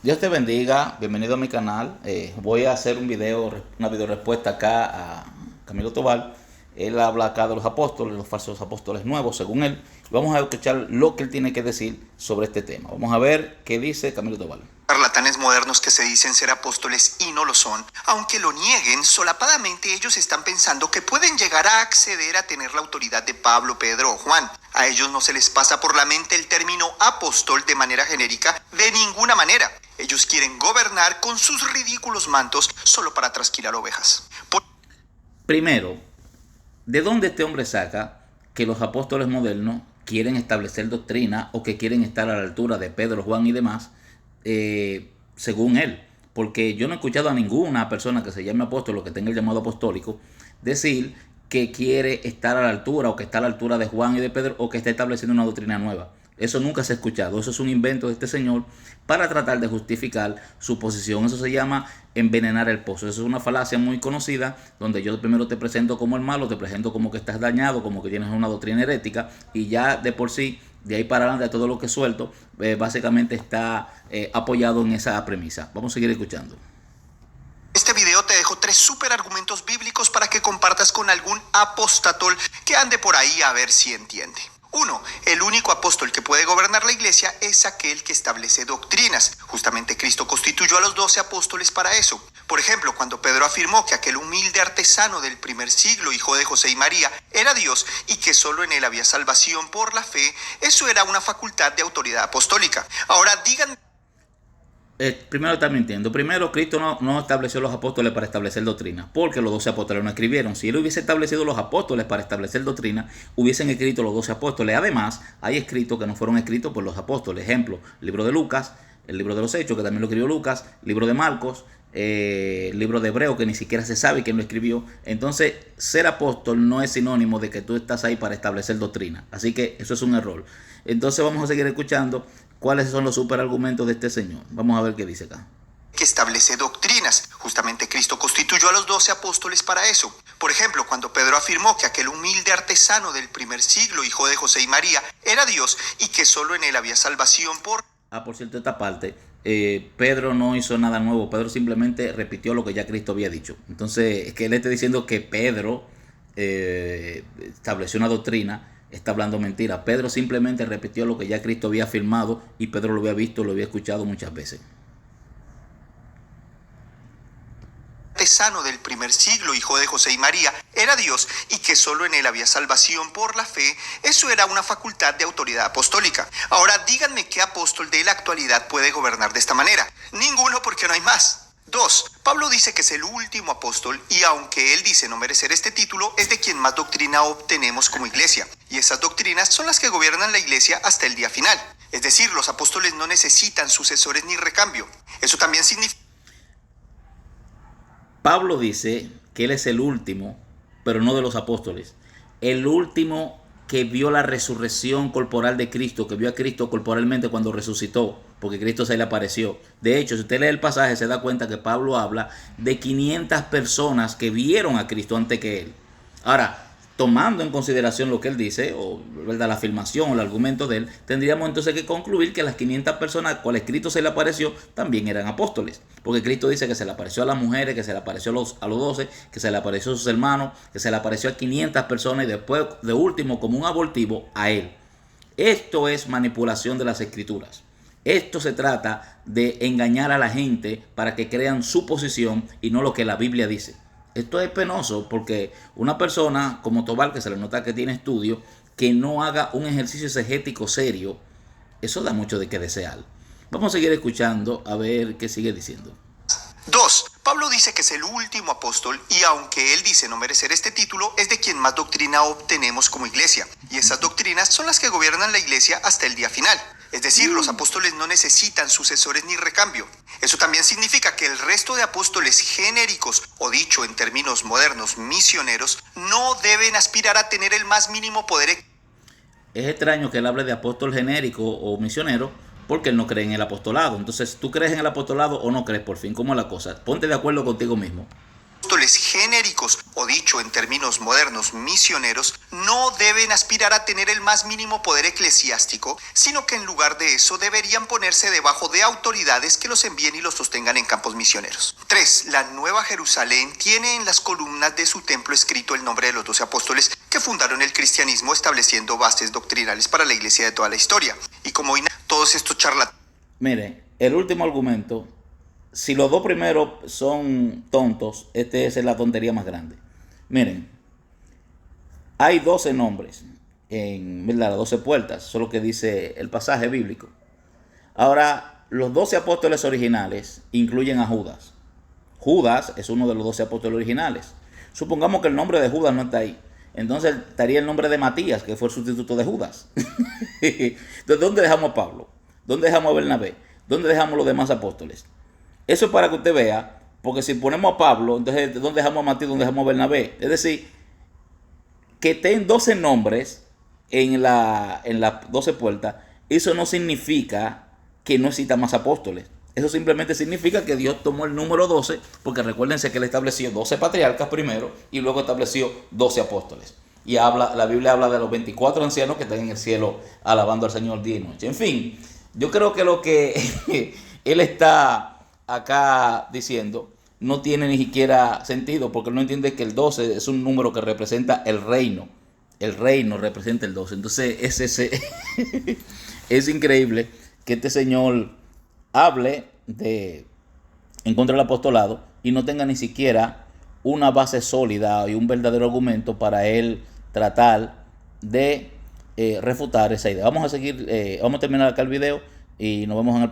Dios te bendiga, bienvenido a mi canal. Voy a hacer una video respuesta acá a Camilo Tobar. Él habla acá de los apóstoles, los falsos apóstoles nuevos, según él. Vamos a escuchar lo que él tiene que decir sobre este tema. Vamos a ver qué dice Camilo Tobar. Charlatanes modernos que se dicen ser apóstoles y no lo son, aunque lo nieguen, solapadamente ellos están pensando que pueden llegar a acceder a tener la autoridad de Pablo, Pedro o Juan. A ellos no se les pasa por la mente el término apóstol de manera genérica de ninguna manera. Ellos quieren gobernar con sus ridículos mantos solo para trasquilar ovejas. Primero, ¿de dónde este hombre saca que los apóstoles modernos quieren establecer doctrina o que quieren estar a la altura de Pedro, Juan y demás? Según él, porque yo no he escuchado a ninguna persona que se llame apóstol o que tenga el llamado apostólico decir que quiere estar a la altura o que está a la altura de Juan y de Pedro o que está estableciendo una doctrina nueva. Eso nunca se ha escuchado. Eso es un invento de este señor para tratar de justificar su posición. Eso se llama envenenar el pozo. Eso es una falacia muy conocida, donde yo primero te presento como el malo, te presento como que estás dañado, como que tienes una doctrina herética, y ya de por sí, de ahí para adelante, todo lo que suelto, básicamente está apoyado en esa premisa. Vamos a seguir escuchando. Este video te dejo 3 super argumentos bíblicos para que compartas con algún apostatol que ande por ahí a ver si entiende. 1. El único apóstol que puede gobernar la iglesia es aquel que establece doctrinas. Justamente Cristo constituyó a los 12 apóstoles para eso. Por ejemplo, cuando Pedro afirmó que aquel humilde artesano del primer siglo, hijo de José y María, era Dios y que solo en él había salvación por la fe, eso era una facultad de autoridad apostólica. Ahora díganme. Primero está mintiendo. Primero, Cristo no estableció los apóstoles para establecer doctrina, porque los 12 apóstoles no escribieron. Si él hubiese establecido los apóstoles para establecer doctrina, hubiesen escrito los 12 apóstoles. Además, hay escritos que no fueron escritos por los apóstoles. Ejemplo, el libro de Lucas, el libro de los Hechos, que también lo escribió Lucas, el libro de Marcos, el libro de Hebreo, que ni siquiera se sabe quién lo escribió. Entonces, ser apóstol no es sinónimo de que tú estás ahí para establecer doctrina. Así que eso es un error. Entonces vamos a seguir escuchando cuáles son los superargumentos de este señor. Vamos a ver qué dice acá. Que establece doctrinas. Justamente Cristo constituyó a los 12 apóstoles para eso. Por ejemplo, cuando Pedro afirmó que aquel humilde artesano del primer siglo, hijo de José y María, era Dios y que solo en él había salvación por... Por cierto, esta parte, Pedro no hizo nada nuevo. Pedro simplemente repitió lo que ya Cristo había dicho. Entonces, es que él está diciendo que Pedro estableció una doctrina. Está hablando mentira. Pedro simplemente repitió lo que ya Cristo había afirmado y Pedro lo había visto, lo había escuchado muchas veces. Artesano del primer siglo, hijo de José y María, era Dios y que solo en él había salvación por la fe, eso era una facultad de autoridad apostólica. Ahora díganme qué apóstol de la actualidad puede gobernar de esta manera. Ninguno, porque no hay más. 2. Pablo dice que es el último apóstol y aunque él dice no merecer este título, es de quien más doctrina obtenemos como iglesia. Y esas doctrinas son las que gobiernan la iglesia hasta el día final. Es decir, los apóstoles no necesitan sucesores ni recambio. Eso también significa... Pablo dice que él es el último, pero no de los apóstoles. El último que vio la resurrección corporal de Cristo, que vio a Cristo corporalmente cuando resucitó, porque Cristo se le apareció. De hecho, si usted lee el pasaje, se da cuenta que Pablo habla de 500 personas que vieron a Cristo antes que él. Ahora, tomando en consideración lo que él dice, o ¿verdad?, la afirmación o el argumento de él, tendríamos entonces que concluir que las 500 personas a cuales Cristo se le apareció también eran apóstoles. Porque Cristo dice que se le apareció a las mujeres, que se le apareció a los 12, que se le apareció a sus hermanos, que se le apareció a 500 personas y después, de último, como un abortivo, a él. Esto es manipulación de las escrituras. Esto se trata de engañar a la gente para que crean su posición y no lo que la Biblia dice. Esto es penoso porque una persona como Tobar, que se le nota que tiene estudio, que no haga un ejercicio exegético serio, eso da mucho de qué desear. Vamos a seguir escuchando a ver qué sigue diciendo. 2. Pablo dice que es el último apóstol y aunque él dice no merecer este título, es de quien más doctrina obtenemos como iglesia. Y esas doctrinas son las que gobiernan la iglesia hasta el día final. Es decir, los apóstoles no necesitan sucesores ni recambio. Eso también significa que el resto de apóstoles genéricos, o dicho en términos modernos, misioneros, no deben aspirar a tener el más mínimo poder. Es extraño que él hable de apóstol genérico o misionero porque él no cree en el apostolado. Entonces, ¿tú crees en el apostolado o no crees? Por fin, ¿cómo es la cosa? Ponte de acuerdo contigo mismo. apóstoles genéricos, o dicho en términos modernos, misioneros, no deben aspirar a tener el más mínimo poder eclesiástico, sino que en lugar de eso deberían ponerse debajo de autoridades que los envíen y los sostengan en campos misioneros. 3. La Nueva Jerusalén tiene en las columnas de su templo escrito el nombre de los 12 apóstoles que fundaron el cristianismo, estableciendo bases doctrinales para la iglesia de toda la historia. Y como todos estos charlatanes... Mire, el último argumento, si los dos primeros son tontos, este es la tontería más grande. Miren, hay 12 nombres en, ¿verdad?, las 12 puertas, eso es lo que dice el pasaje bíblico. Ahora, los 12 apóstoles originales incluyen a Judas. Judas es uno de los 12 apóstoles originales. Supongamos que el nombre de Judas no está ahí. Entonces estaría el nombre de Matías, que fue el sustituto de Judas. Entonces, ¿dónde dejamos a Pablo? ¿Dónde dejamos a Bernabé? ¿Dónde dejamos los demás apóstoles? Eso es para que usted vea, porque si ponemos a Pablo, entonces ¿dónde dejamos a Matías? ¿Dónde dejamos a Bernabé? Es decir, que estén 12 nombres en las 12 puertas, eso no significa que no existan más apóstoles. Eso simplemente significa que Dios tomó el número 12, porque recuérdense que Él estableció 12 patriarcas primero y luego estableció 12 apóstoles. Y la Biblia habla de los 24 ancianos que están en el cielo alabando al Señor día y noche. En fin, yo creo que lo que Él está acá diciendo no tiene ni siquiera sentido, porque Él no entiende que el 12 es un número que representa el reino. El reino representa el 12. Entonces es increíble que este señor hable en contra del apostolado y no tenga ni siquiera una base sólida y un verdadero argumento para él tratar de refutar esa idea. Vamos a seguir, vamos a terminar acá el video y nos vemos en el